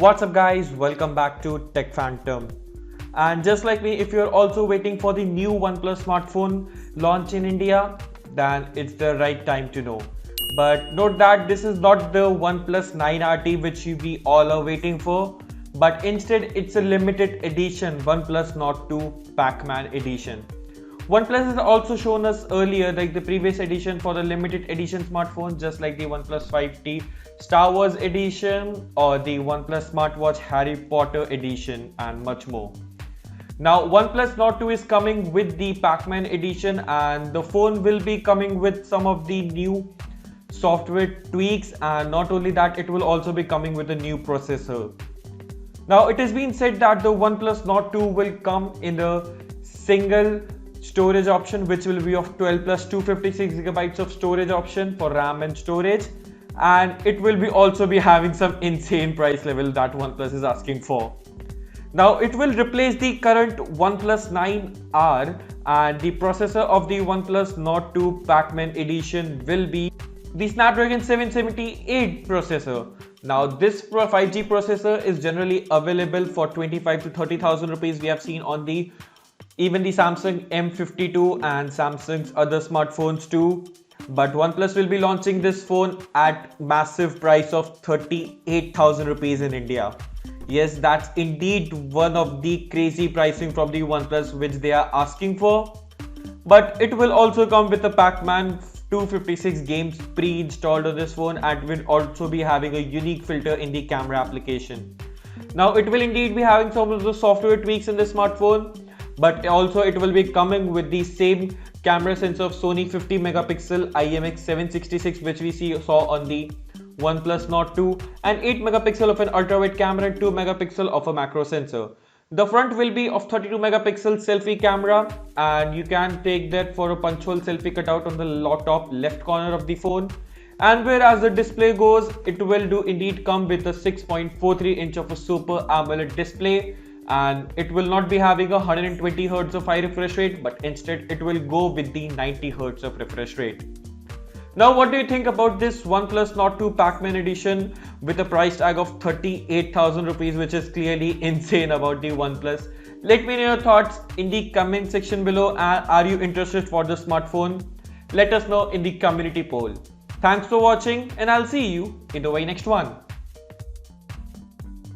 What's up guys, welcome back to Tech Phantom. And just like me, if you're also waiting for the new OnePlus smartphone launch in India, then it's the right time to know. But note that this is not the OnePlus 9RT which we all are waiting for, but instead it's a limited edition OnePlus Nord 2 Pacman edition. OnePlus has also shown us earlier like the previous edition for the limited edition smartphones, just like the OnePlus 5T Star Wars edition or the OnePlus smartwatch Harry Potter edition and much more. Now OnePlus Nord 2 is coming with the Pacman edition, and the phone will be coming with some of the new software tweaks, and not only that, it will also be coming with a new processor. Now it has been said that the OnePlus Nord 2 will come in a single storage option, which will be of 12 plus 256 gigabytes of storage option for RAM and storage, and it will be also be having some insane price level that OnePlus is asking for. Now it will replace the current OnePlus 9R, and the processor of the OnePlus Nord 2 Pacman edition will be the Snapdragon 778 processor. Now this 5G processor is generally available for 25 to 30,000 rupees. We have seen on the even the Samsung M52 and Samsung's other smartphones too. But OnePlus will be launching this phone at massive price of 38,000 rupees in India. Yes, that's indeed one of the crazy pricing from the OnePlus which they are asking for. But it will also come with a Pacman 256 games pre-installed on this phone, and will also be having a unique filter in the camera application. Now it will indeed be having some of the software tweaks in the smartphone, but also it will be coming with the same camera sensor of Sony 50 megapixel IMX 766 which we saw on the OnePlus Nord 2, and 8 megapixel of an ultra-wide camera and 2 megapixel of a macro sensor. The front will be of 32 megapixel selfie camera, and you can take that for a punch hole selfie cutout on the top left corner of the phone. And whereas the display goes, it will do indeed come with a 6.43 inch of a super AMOLED display, and it will not be having a 120 Hz of high refresh rate, but instead it will go with the 90 Hz of refresh rate. Now what do you think about this OnePlus Nord 2 Pacman edition with a price tag of 38,000 rupees, which is clearly insane about the OnePlus? Let me know your thoughts in the comment section below, and are you interested for the smartphone? Let us know in the community poll. Thanks for watching, and I'll see you in the very next one.